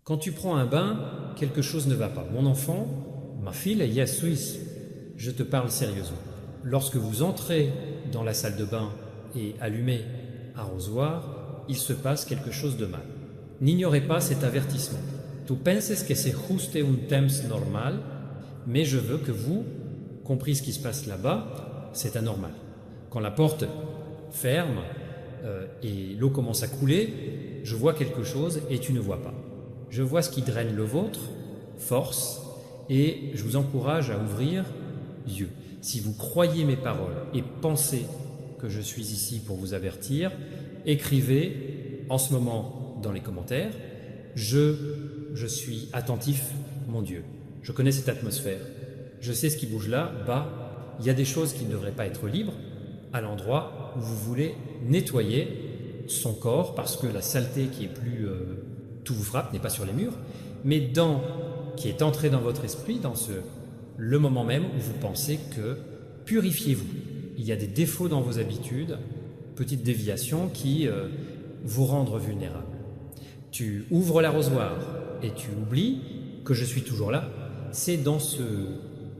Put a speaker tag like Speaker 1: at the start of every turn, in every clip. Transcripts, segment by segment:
Speaker 1: Quand tu prends un bain, quelque chose ne va pas. Mon enfant, ma fille, est suisse. Je te parle sérieusement. Lorsque vous entrez dans la salle de bain et allumez un arrosoir, il se passe quelque chose de mal. N'ignorez pas cet avertissement. Tu penses que c'est juste un temps normal, mais je veux que vous, compris ce qui se passe là-bas, c'est anormal. Quand la porte ferme et l'eau commence à couler, je vois quelque chose et tu ne vois pas. Je vois ce qui draine le vôtre, force, et je vous encourage à ouvrir yeux. Si vous croyez mes paroles et pensez que je suis ici pour vous avertir, écrivez en ce moment dans les commentaires « Je suis attentif, mon Dieu. Je connais cette atmosphère. Je sais ce qui bouge là, bas. Il y a des choses qui ne devraient pas être libres à l'endroit où vous voulez nettoyer son corps parce que la saleté qui est plus... tout vous frappe, n'est pas sur les murs, mais qui est entré dans votre esprit, dans le moment même où vous pensez que purifiez-vous. Il y a des défauts dans vos habitudes, petites déviations qui vous rendent vulnérables. Tu ouvres l'arrosoir et tu oublies que je suis toujours là. C'est dans ce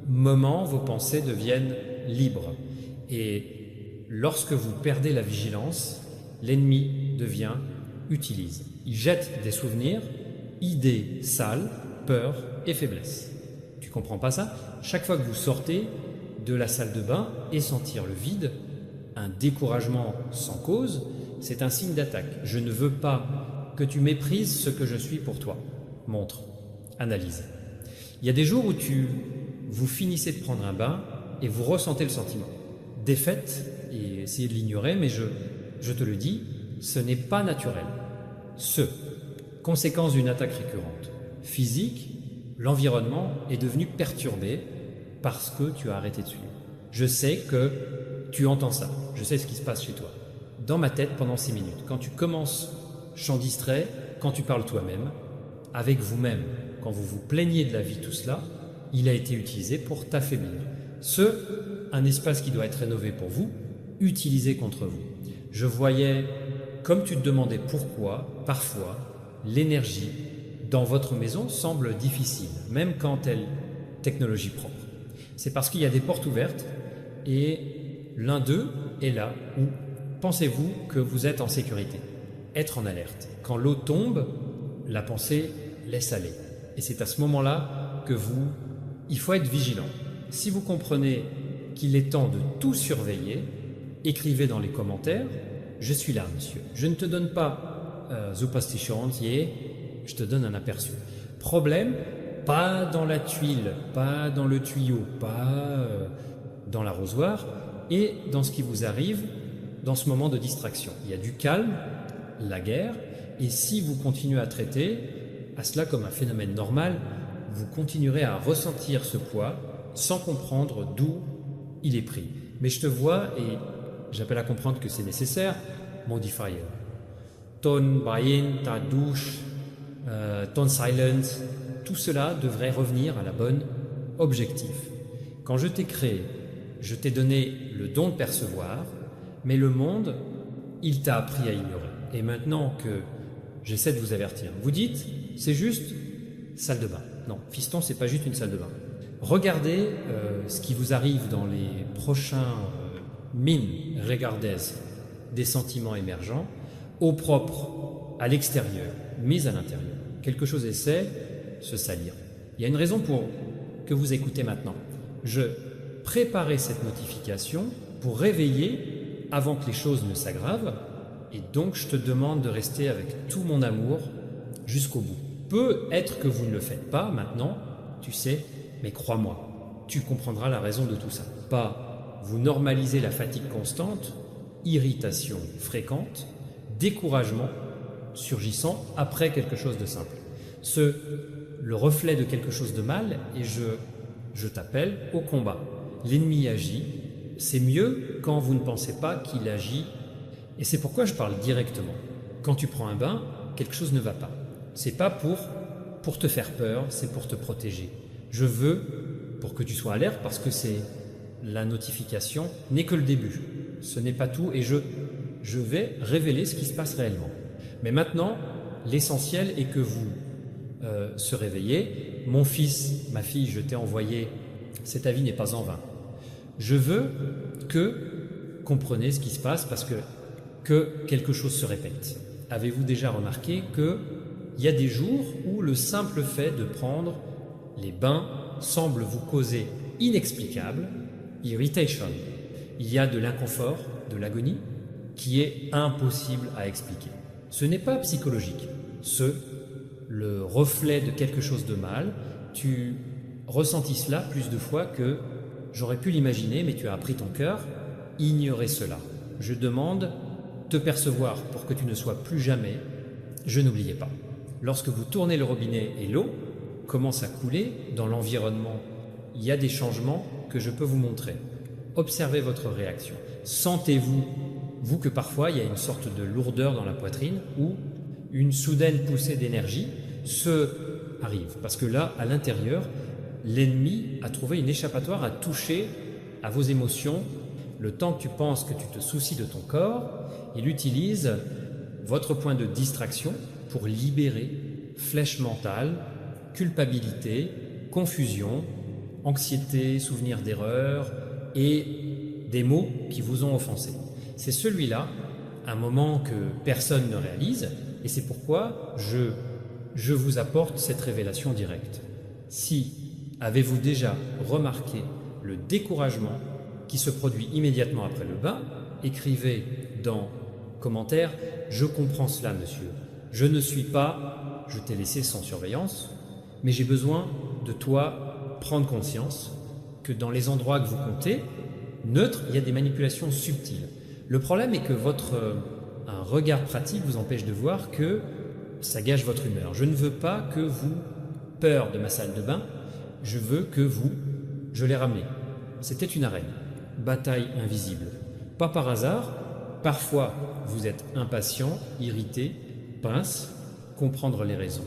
Speaker 1: moment vos pensées deviennent libres. Et lorsque vous perdez la vigilance, l'ennemi utilise. Il jette des souvenirs, idées sales, peur et faiblesse. Tu comprends pas ça? Chaque fois que vous sortez de la salle de bain et sentir le vide, un découragement sans cause, c'est un signe d'attaque. Je ne veux pas que tu méprises ce que je suis pour toi. Montre, analyse. Il y a des jours où vous finissez de prendre un bain et vous ressentez le sentiment. Défaite, et essayez de l'ignorer, mais je te le dis, ce n'est pas naturel. Conséquence d'une attaque récurrente. Physique, l'environnement est devenu perturbé parce que tu as arrêté de suivre. Je sais que tu entends ça, je sais ce qui se passe chez toi. Dans ma tête pendant 6 minutes, quand tu commences chant distrait, quand tu parles toi-même, avec vous-même, quand vous vous plaignez de la vie, tout cela, il a été utilisé pour t'affaiblir. Un espace qui doit être rénové pour vous, utilisé contre vous. Je voyais, comme tu te demandais pourquoi, parfois, l'énergie dans votre maison semble difficile, même quand elle est technologie propre. C'est parce qu'il y a des portes ouvertes et l'un d'eux est là où pensez-vous que vous êtes en sécurité. Être en alerte. Quand l'eau tombe, la pensée laisse aller. Et c'est à ce moment-là que il faut être vigilant. Si vous comprenez qu'il est temps de tout surveiller, écrivez dans les commentaires « Je suis là, monsieur. Je ne te donne pas superstition entier, je te donne un aperçu. » Problème, pas dans la tuile, pas dans le tuyau, pas dans l'arrosoir, et dans ce qui vous arrive dans ce moment de distraction. Il y a du calme, la guerre, et si vous continuez à traiter à cela comme un phénomène normal, vous continuerez à ressentir ce poids sans comprendre d'où il est pris. Mais je te vois et j'appelle à comprendre que c'est nécessaire. Modifier. Ton brain, ta douche, ton silence, tout cela devrait revenir à la bonne objectif. Quand je t'ai créé, je t'ai donné le don de percevoir, mais le monde, il t'a appris à ignorer. Et maintenant que j'essaie de vous avertir, vous dites, c'est juste salle de bain. Non, fiston, c'est pas juste une salle de bain. Regardez ce qui vous arrive dans les prochains regardez des sentiments émergents, au propre, à l'extérieur, mais à l'intérieur. Quelque chose essaie se salir. Il y a une raison pour que vous écoutez maintenant. Je préparais cette notification pour réveiller avant que les choses ne s'aggravent, et donc je te demande de rester avec tout mon amour jusqu'au bout. Peut être que vous ne le faites pas maintenant, tu sais, mais crois-moi, tu comprendras la raison de tout ça. Pas vous normalisez la fatigue constante, irritation fréquente, découragement surgissant après quelque chose de simple. Le reflet de quelque chose de mal, et je t'appelle au combat. L'ennemi agit, c'est mieux quand vous ne pensez pas qu'il agit, et c'est pourquoi je parle directement. Quand tu prends un bain, quelque chose ne va pas. C'est pas pour te faire peur, c'est pour te protéger. Je veux pour que tu sois alerte parce que la notification n'est que le début. Ce n'est pas tout et je vais révéler ce qui se passe réellement. Mais maintenant, l'essentiel est que vous se réveiller. Mon fils, ma fille, je t'ai envoyé, cet avis n'est pas en vain. Je veux que comprenez ce qui se passe parce que quelque chose se répète. Avez-vous déjà remarqué qu'il y a des jours où le simple fait de prendre les bains semble vous causer inexplicable, irritation. Il y a de l'inconfort, de l'agonie, qui est impossible à expliquer. Ce n'est pas psychologique, c'est le reflet de quelque chose de mal. Tu ressentis cela plus de fois que j'aurais pu l'imaginer, mais tu as appris ton cœur, ignorer cela. Je demande te percevoir pour que tu ne sois plus jamais, je n'oubliais pas. Lorsque vous tournez le robinet et l'eau commence à couler dans l'environnement, il y a des changements que je peux vous montrer. Observez votre réaction. Sentez-vous, vous, que parfois il y a une sorte de lourdeur dans la poitrine ou une soudaine poussée d'énergie se arrive. Parce que là, à l'intérieur, l'ennemi a trouvé une échappatoire à toucher à vos émotions. Le temps que tu penses que tu te soucies de ton corps, il utilise votre point de distraction pour libérer flèche mentale, culpabilité, confusion, anxiété, souvenir d'erreur et des mots qui vous ont offensé. C'est celui-là, un moment que personne ne réalise, et c'est pourquoi je vous apporte cette révélation directe. Si avez-vous déjà remarqué le découragement qui se produit immédiatement après le bain, écrivez dans commentaire « Je comprends cela, monsieur. Je ne suis pas, je t'ai laissé sans surveillance, mais j'ai besoin de toi prendre conscience que dans les endroits que vous comptez, neutre, il y a des manipulations subtiles. Le problème est que un regard pratique vous empêche de voir que ça gâche votre humeur. Je ne veux pas que vous, peur de ma salle de bain, je veux que vous, je l'ai ramené. C'était une arène, bataille invisible. Pas par hasard, parfois vous êtes impatient, irrité, pince, comprendre les raisons.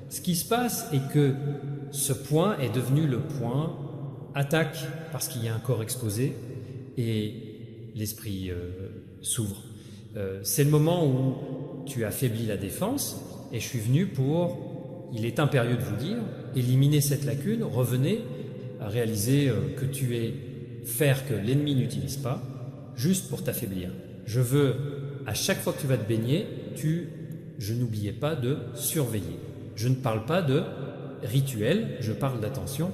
Speaker 1: Ce qui se passe est que ce point est devenu le point attaque parce qu'il y a un corps exposé et l'esprit s'ouvre. C'est le moment où tu affaiblis la défense et je suis venu pour, il est impérieux de vous dire, éliminer cette lacune, revenez à réaliser que tu es faire que l'ennemi n'utilise pas, juste pour t'affaiblir. Je veux, à chaque fois que tu vas te baigner, je n'oubliais pas de surveiller. Je ne parle pas de rituel, je parle d'attention.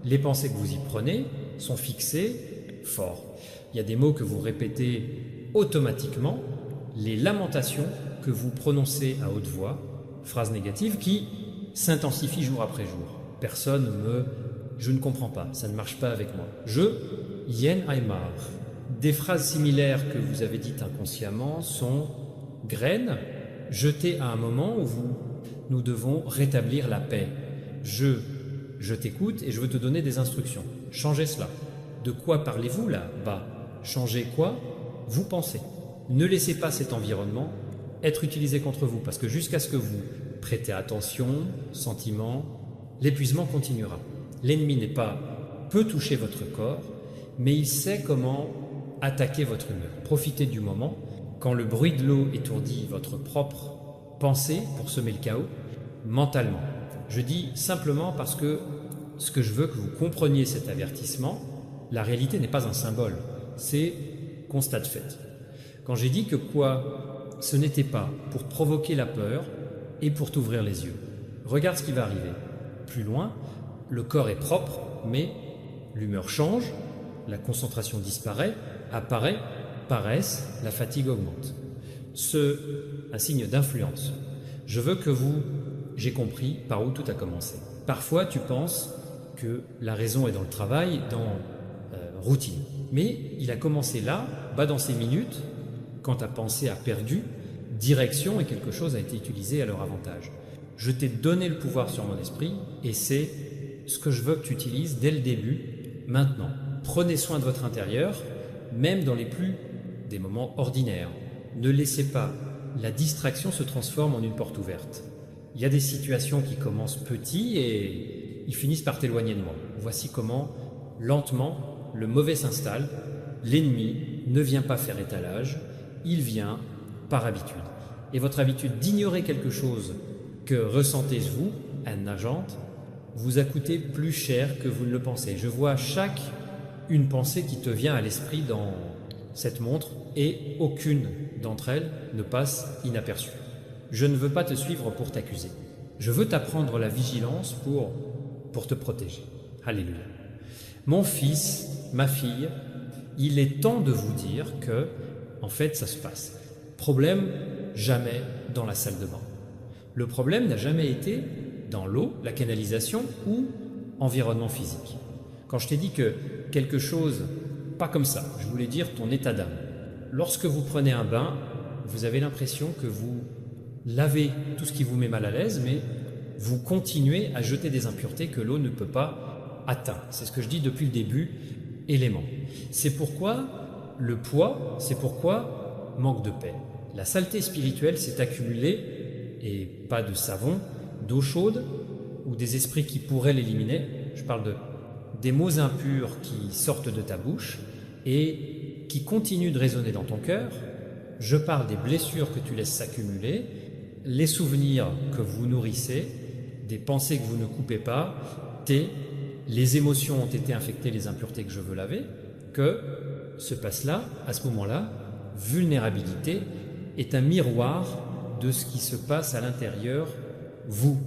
Speaker 1: Les pensées que vous y prenez sont fixées fort. Il y a des mots que vous répétez automatiquement, les lamentations que vous prononcez à haute voix, phrases négatives qui s'intensifient jour après jour. Je ne comprends pas, ça ne marche pas avec moi. Yen Aymar. Des phrases similaires que vous avez dites inconsciemment sont graines jetées à un moment où nous devons rétablir la paix. Je t'écoute et je veux te donner des instructions. Changez cela. De quoi parlez-vous là-bas? Changez quoi? Vous pensez. Ne laissez pas cet environnement être utilisé contre vous, parce que jusqu'à ce que vous prêtez attention, sentiment, l'épuisement continuera. L'ennemi peut toucher votre corps, mais il sait comment attaquer votre humeur. Profitez du moment, quand le bruit de l'eau étourdit votre propre pensée pour semer le chaos, mentalement. Je dis simplement parce que ce que je veux que vous compreniez cet avertissement, la réalité n'est pas un symbole, c'est constat de fait. Quand j'ai dit que ce n'était pas pour provoquer la peur et pour t'ouvrir les yeux. Regarde ce qui va arriver. Plus loin, le corps est propre, mais l'humeur change, la concentration disparaît, apparaît, paresse, la fatigue augmente. Un signe d'influence. Je veux que j'ai compris par où tout a commencé. Parfois, tu penses que la raison est dans le travail, dans routine. Mais il a commencé là, bas dans ces minutes, quand ta pensée a perdu direction et quelque chose a été utilisé à leur avantage. Je t'ai donné le pouvoir sur mon esprit et c'est ce que je veux que tu utilises dès le début, maintenant. Prenez soin de votre intérieur, même dans des moments ordinaires. Ne laissez pas la distraction se transforme en une porte ouverte. Il y a des situations qui commencent petits et ils finissent par t'éloigner de moi. Voici comment, lentement, le mauvais s'installe. L'ennemi ne vient pas faire étalage, il vient par habitude. Et votre habitude d'ignorer quelque chose que ressentez-vous, nageante, vous a coûté plus cher que vous ne le pensez. Je vois une pensée qui te vient à l'esprit dans cette montre et aucune d'entre elles ne passe inaperçue. Je ne veux pas te suivre pour t'accuser. Je veux t'apprendre la vigilance pour te protéger. Alléluia. Mon fils, ma fille, il est temps de vous dire que, en fait, ça se passe. Problème, jamais dans la salle de bain. Le problème n'a jamais été dans l'eau, la canalisation ou environnement physique. Quand je t'ai dit que quelque chose, pas comme ça, je voulais dire ton état d'âme. Lorsque vous prenez un bain, vous avez l'impression que vous lavez tout ce qui vous met mal à l'aise, mais vous continuez à jeter des impuretés que l'eau ne peut pas atteindre. C'est ce que je dis depuis le début, élément. C'est pourquoi le poids, c'est pourquoi manque de paix. La saleté spirituelle s'est accumulée, et pas de savon, d'eau chaude ou des esprits qui pourraient l'éliminer. Je parle des mots impurs qui sortent de ta bouche et qui continuent de résonner dans ton cœur. Je parle des blessures que tu laisses s'accumuler, les souvenirs que vous nourrissez, des pensées que vous ne coupez pas, les émotions ont été infectées, les impuretés que je veux laver, que se passe là, à ce moment-là, vulnérabilité est un miroir de ce qui se passe à l'intérieur, vous.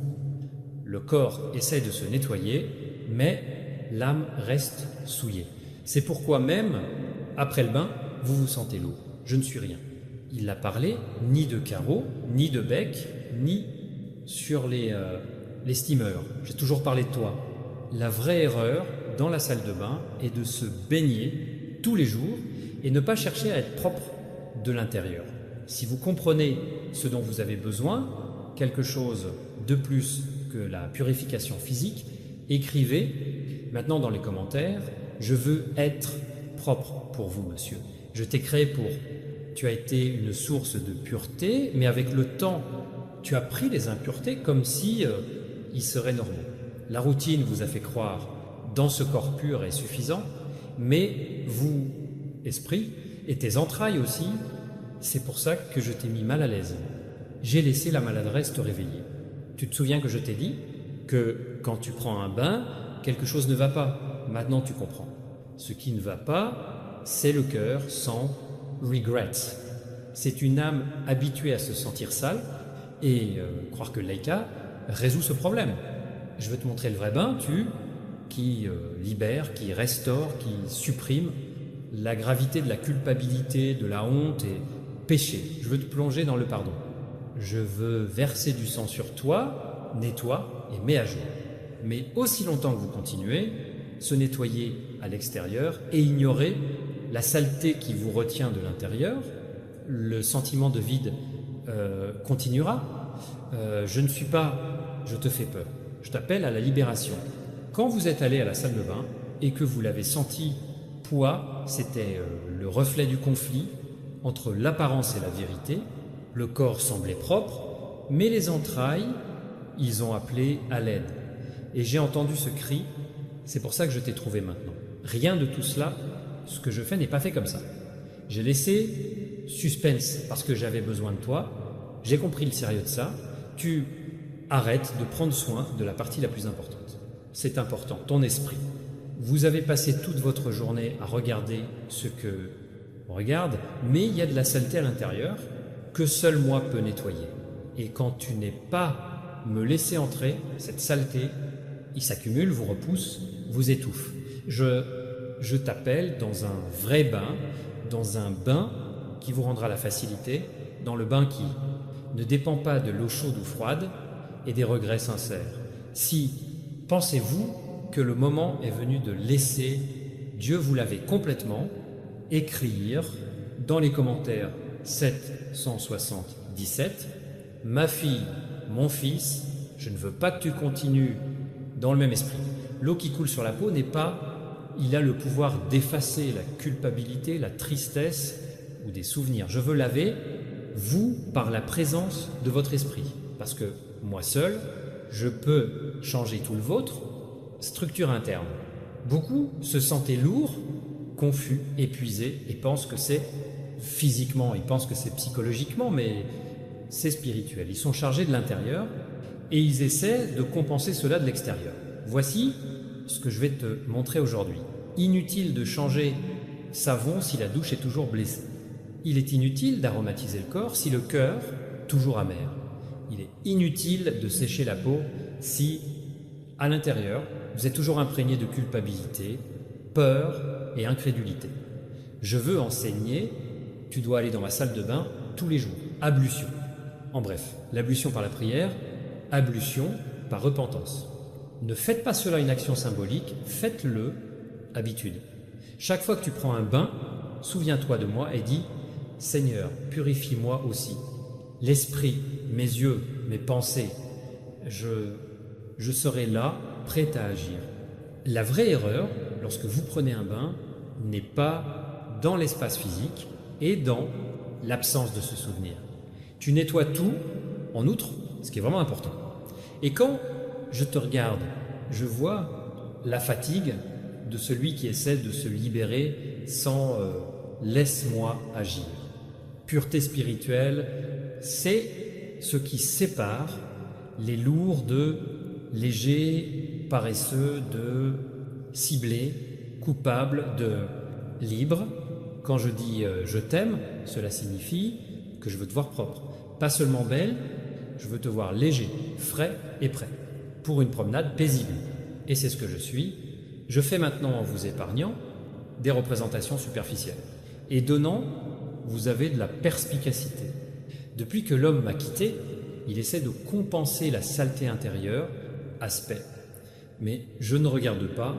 Speaker 1: Le corps essaie de se nettoyer, mais l'âme reste souillée. C'est pourquoi même, après le bain, vous vous sentez lourd. Je ne suis rien. Il n'a parlé ni de carreaux, ni de bec, ni sur les steamers. J'ai toujours parlé de toi. La vraie erreur dans la salle de bain est de se baigner tous les jours et ne pas chercher à être propre de l'intérieur. Si vous comprenez ce dont vous avez besoin, quelque chose de plus que la purification physique, écrivez maintenant dans les commentaires « Je veux être propre pour vous, monsieur. Je t'ai créé pour... Tu as été une source de pureté, mais avec le temps, tu as pris les impuretés comme si ils seraient normaux. La routine vous a fait croire dans ce corps pur est suffisant, mais vous, esprit, et tes entrailles aussi, c'est pour ça que je t'ai mis mal à l'aise. J'ai laissé la maladresse te réveiller. Tu te souviens que je t'ai dit que quand tu prends un bain, quelque chose ne va pas. Maintenant tu comprends. Ce qui ne va pas, c'est le cœur sans regrets. C'est une âme habituée à se sentir sale et croire que Laïka résout ce problème. Je veux te montrer le vrai bain, qui libère, qui restaure, qui supprime la gravité de la culpabilité, de la honte et péché. Je veux te plonger dans le pardon. Je veux verser du sang sur toi, nettoie et mets à jour. Mais aussi longtemps que vous continuez, se nettoyer à l'extérieur et ignorer la saleté qui vous retient de l'intérieur, le sentiment de vide continuera. Je ne suis pas, je te fais peur. Je t'appelle à la libération. Quand vous êtes allé à la salle de bain et que vous l'avez senti poids, c'était le reflet du conflit entre l'apparence et la vérité. Le corps semblait propre, mais les entrailles, ils ont appelé à l'aide. Et j'ai entendu ce cri, c'est pour ça que je t'ai trouvé maintenant. Rien de tout cela, ce que je fais n'est pas fait comme ça. J'ai laissé suspense parce que j'avais besoin de toi. J'ai compris le sérieux de ça. Tu arrêtes de prendre soin de la partie la plus importante. C'est important, ton esprit. Vous avez passé toute votre journée à regarder ce que on regarde, mais il y a de la saleté à l'intérieur que seul moi peux nettoyer. Et quand tu n'es pas me laissé entrer, cette saleté, il s'accumule, vous repousse, vous étouffe. Je t'appelle dans un vrai bain, dans un bain qui vous rendra la facilité, dans le bain qui ne dépend pas de l'eau chaude ou froide et des regrets sincères. Si pensez-vous que le moment est venu de laisser Dieu vous laver complètement, écrire dans les commentaires 777 « Ma fille, mon fils, je ne veux pas que tu continues dans le même esprit. L'eau qui coule sur la peau n'est pas... Il a le pouvoir d'effacer la culpabilité, la tristesse ou des souvenirs. Je veux laver, vous, par la présence de votre esprit. Parce que moi seul, je peux changer tout le vôtre, structure interne. Beaucoup se sentaient lourds, confus, épuisés et pensent que c'est physiquement, ils pensent que c'est psychologiquement, mais c'est spirituel. Ils sont chargés de l'intérieur et ils essaient de compenser cela de l'extérieur. Voici ce que je vais te montrer aujourd'hui. Inutile de changer savon si la douche est toujours blessée. Il est inutile d'aromatiser le corps si le cœur est toujours amer. Il est inutile de sécher la peau si, à l'intérieur, vous êtes toujours imprégné de culpabilité, peur et incrédulité. Je veux enseigner, tu dois aller dans ma salle de bain tous les jours. Ablution. En bref, l'ablution par la prière, ablution par repentance. Ne faites pas cela une action symbolique, faites-le habitude. Chaque fois que tu prends un bain, souviens-toi de moi et dis « Seigneur, purifie-moi aussi. L'esprit, mes yeux, mes pensées, je serai là, prêt à agir. » La vraie erreur, lorsque vous prenez un bain, n'est pas dans l'espace physique et dans l'absence de ce souvenir. Tu nettoies tout, en outre, ce qui est vraiment important. Et quand je te regarde, je vois la fatigue de celui qui essaie de se libérer sans laisse-moi agir. Pureté spirituelle, c'est ce qui sépare les lourds de légers, paresseux, de ciblés, coupables, de libres. Quand je dis je t'aime, cela signifie que je veux te voir propre. Pas seulement belle, je veux te voir léger, frais et prêt pour une promenade paisible. Et c'est ce que je suis. Je fais maintenant, en vous épargnant, des représentations superficielles. Et donnant, vous avez de la perspicacité. Depuis que l'homme m'a quitté, il essaie de compenser la saleté intérieure, aspect. Mais je ne regarde pas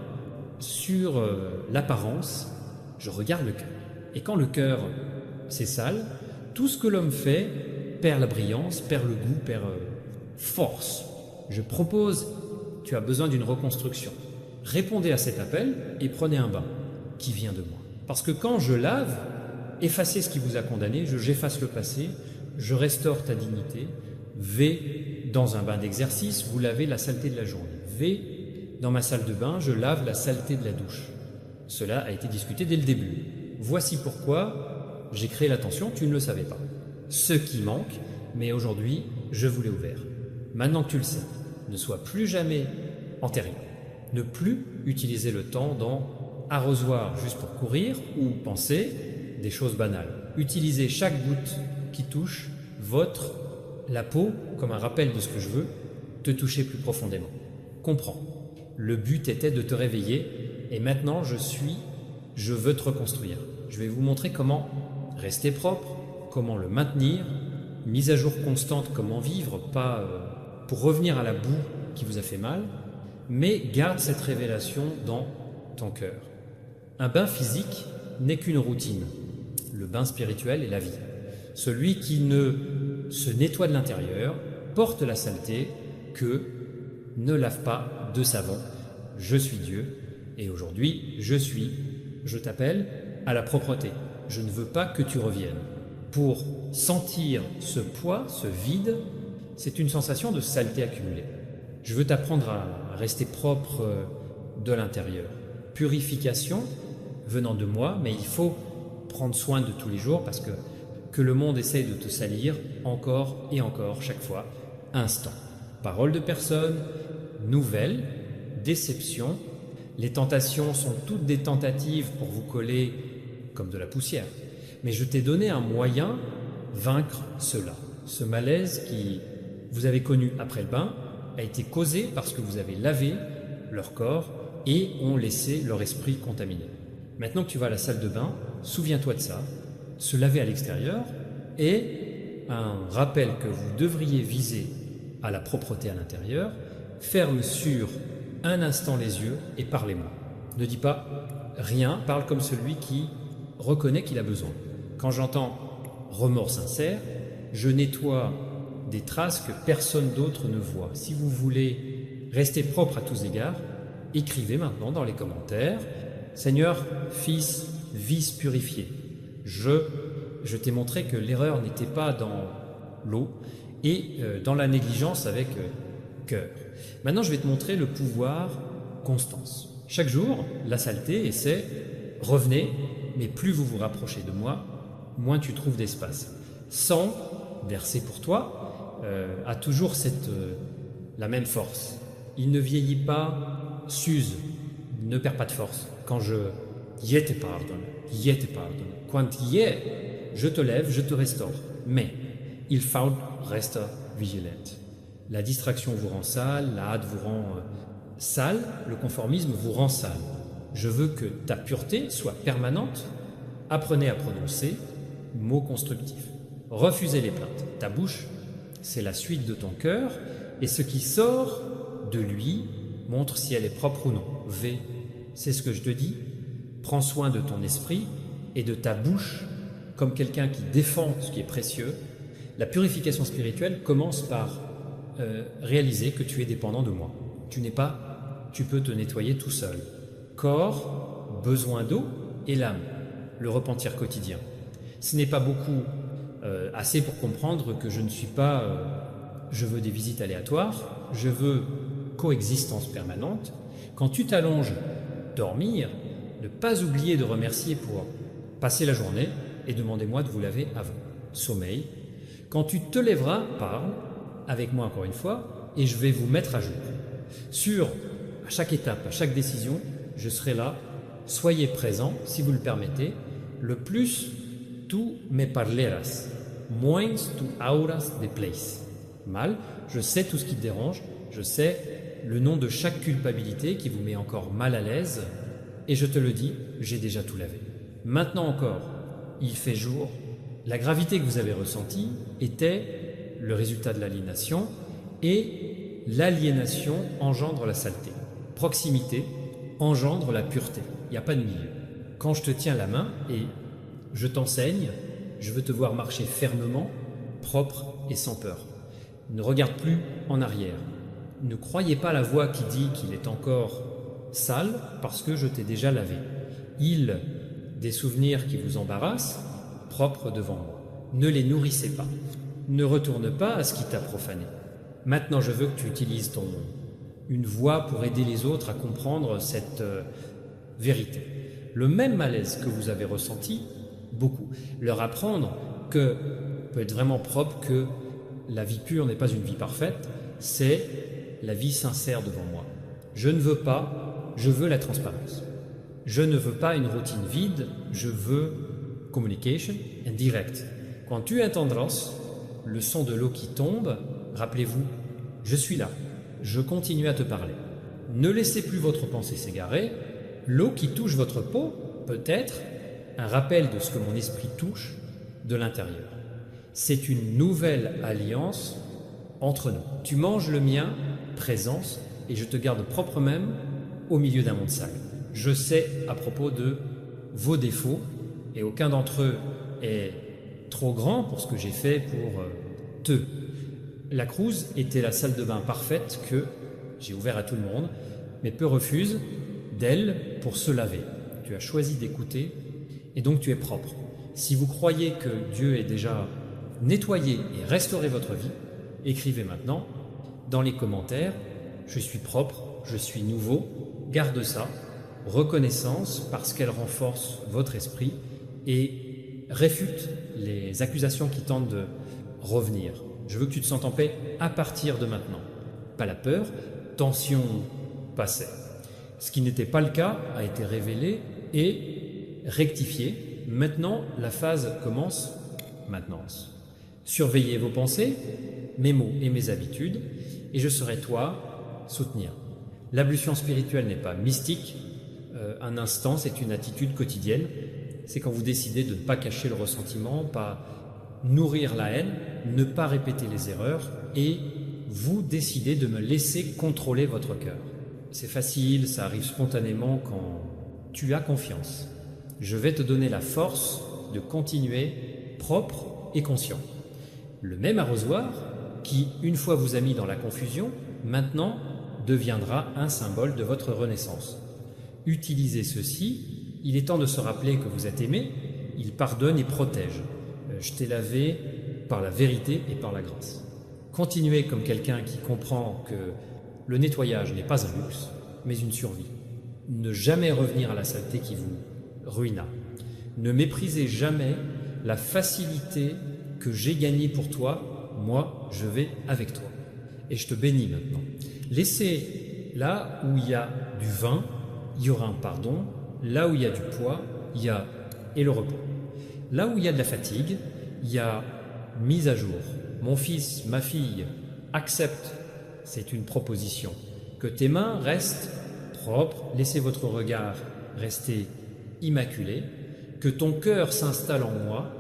Speaker 1: sur l'apparence, je regarde le cœur. Et quand le cœur, c'est sale, tout ce que l'homme fait perd la brillance, perd le goût, perd force. Je propose, tu as besoin d'une reconstruction. Répondez à cet appel et prenez un bain qui vient de moi. Parce que quand je lave, effacez ce qui vous a condamné, j'efface le passé, je restaure ta dignité. Vais dans un bain d'exercice, vous lavez la saleté de la journée. Vais dans ma salle de bain, je lave la saleté de la douche. Cela a été discuté dès le début. Voici pourquoi j'ai créé l'attention, tu ne le savais pas. Ce qui manque, mais aujourd'hui, je vous l'ai ouvert. Maintenant que tu le sais, ne sois plus jamais enterré. Ne plus utiliser le temps dans arrosoir juste pour courir ou penser des choses banales. Utilisez chaque goutte qui touche la peau comme un rappel de ce que je veux, te toucher plus profondément. Comprends. Le but était de te réveiller et maintenant je veux te reconstruire. Je vais vous montrer comment rester propre, comment le maintenir, mise à jour constante, comment vivre, pas pour revenir à la boue qui vous a fait mal, mais garde cette révélation dans ton cœur. Un bain physique n'est qu'une routine. Le bain spirituel est la vie. Celui qui ne se nettoie de l'intérieur porte la saleté que ne lave pas de savon. Je suis Dieu et aujourd'hui je t'appelle à la propreté. Je ne veux pas que tu reviennes. Pour sentir ce poids, ce vide, c'est une sensation de saleté accumulée. Je veux t'apprendre à rester propre de l'intérieur. Purification venant de moi, mais il faut prendre soin de tous les jours parce que le monde essaye de te salir encore et encore, chaque fois, instant. Paroles de personnes, nouvelles, déceptions. Les tentations sont toutes des tentatives pour vous coller comme de la poussière. Mais je t'ai donné un moyen vaincre cela. Ce malaise qui vous avez connu après le bain a été causé parce que vous avez lavé leur corps et ont laissé leur esprit contaminé. Maintenant que tu vas à la salle de bain, souviens-toi de ça, se laver à l'extérieur est un rappel que vous devriez viser à la propreté à l'intérieur. Ferme sur un instant les yeux et parlez-moi. Ne dis pas rien, parle comme celui qui reconnaît qu'il a besoin. Quand j'entends remords sincères, je nettoie des traces que personne d'autre ne voit. Si vous voulez rester propre à tous égards, écrivez maintenant dans les commentaires « Seigneur, Fils, vice purifié, je t'ai montré que l'erreur n'était pas dans l'eau et dans la négligence avec cœur. Maintenant, je vais te montrer le pouvoir constance. Chaque jour, la saleté essaie « Revenez, mais plus vous vous rapprochez de moi, moins tu trouves d'espace. » Sang, versé pour toi, a toujours cette la même force. Il ne vieillit pas, s'use, ne perd pas de force. Quand je te pardonne. Quand je te lève, je te restaure. Mais il faut rester vigilant. La distraction vous rend sale, la hâte vous rend sale, le conformisme vous rend sale. Je veux que ta pureté soit permanente. Apprenez à prononcer mots constructifs. Refusez les plaintes. Ta bouche, c'est la suite de ton cœur, et ce qui sort de lui montre si elle est propre ou non. V, c'est ce que je te dis. Prends soin de ton esprit et de ta bouche comme quelqu'un qui défend ce qui est précieux. La purification spirituelle commence par réaliser que tu es dépendant de moi. Tu peux te nettoyer tout seul. Corps, besoin d'eau et l'âme, le repentir quotidien. Ce n'est pas beaucoup assez pour comprendre que je ne suis pas je veux des visites aléatoires, je veux coexistence permanente. Quand tu t'allonges, dormir, ne pas oublier de remercier pour passer la journée et demandez-moi de vous laver avant. Sommeil. Quand tu te lèveras, parle avec moi encore une fois et je vais vous mettre à jour. À chaque étape, à chaque décision, je serai là. Soyez présents, si vous le permettez. Le plus, tu me parleras. Moins tu auras de place. Mal, je sais tout ce qui te dérange, je sais le nom de chaque culpabilité qui vous met encore mal à l'aise, et je te le dis, j'ai déjà tout lavé. Maintenant encore, il fait jour. La gravité que vous avez ressentie était le résultat de l'aliénation, et l'aliénation engendre la saleté. Proximité engendre la pureté. Il n'y a pas de milieu. Quand je te tiens la main et je t'enseigne, je veux te voir marcher fermement, propre et sans peur. Ne regarde plus en arrière. Ne croyez pas la voix qui dit qu'il est encore sale parce que je t'ai déjà lavé. Des souvenirs qui vous embarrassent, propres devant moi. Ne les nourrissez pas. Ne retourne pas à ce qui t'a profané. Maintenant, je veux que tu utilises une voix pour aider les autres à comprendre cette vérité. Le même malaise que vous avez ressenti, beaucoup. Leur apprendre que peut être vraiment propre, que la vie pure n'est pas une vie parfaite, c'est la vie sincère devant moi. Je ne veux pas, je veux la transparence. Je ne veux pas une routine vide, je veux communication and direct. Quand tu entendras le son de l'eau qui tombe, rappelez-vous, je suis là, je continue à te parler. Ne laissez plus votre pensée s'égarer. L'eau qui touche votre peau peut être un rappel de ce que mon esprit touche de l'intérieur. C'est une nouvelle alliance entre nous. Tu manges le mien, présence, et je te garde propre même au milieu d'un monde sale. Je sais à propos de vos défauts, et aucun d'entre eux est trop grand pour ce que j'ai fait pour te. La Cruz était la salle de bain parfaite que j'ai ouverte à tout le monde, mais peu refusent d'elle pour se laver. Tu as choisi d'écouter et donc tu es propre. Si vous croyez que Dieu est déjà nettoyé et restauré votre vie, écrivez maintenant dans les commentaires « Je suis propre, je suis nouveau », garde ça, reconnaissance parce qu'elle renforce votre esprit et réfute les accusations qui tentent de revenir. Je veux que tu te sentes en paix à partir de maintenant. Pas la peur, tension passée. Ce qui n'était pas le cas a été révélé et rectifié. Maintenant, la phase commence maintenance. Surveillez vos pensées, mes mots et mes habitudes, et je serai toi soutenir. L'ablution spirituelle n'est pas mystique. Un instant, c'est une attitude quotidienne. C'est quand vous décidez de ne pas cacher le ressentiment, pas nourrir la haine, ne pas répéter les erreurs, et vous décidez de me laisser contrôler votre cœur. C'est facile, ça arrive spontanément quand tu as confiance. Je vais te donner la force de continuer propre et conscient. Le même arrosoir qui, une fois vous a mis dans la confusion, maintenant deviendra un symbole de votre renaissance. Utilisez ceci, il est temps de se rappeler que vous êtes aimé, il pardonne et protège. Je t'ai lavé par la vérité et par la grâce. Continuez comme quelqu'un qui comprend que le nettoyage n'est pas un luxe, mais une survie. Ne jamais revenir à la saleté qui vous ruina. Ne méprisez jamais la facilité que j'ai gagnée pour toi. Moi, je vais avec toi. et je te bénis maintenant. Laissez, là où il y a du vin, il y aura un pardon. Là où il y a du poids, il y a et le repos. Là où il y a de la fatigue, il y a mise à jour. Mon fils, ma fille, accepte, c'est une proposition, que tes mains restent propres, laissez votre regard rester immaculé, que ton cœur s'installe en moi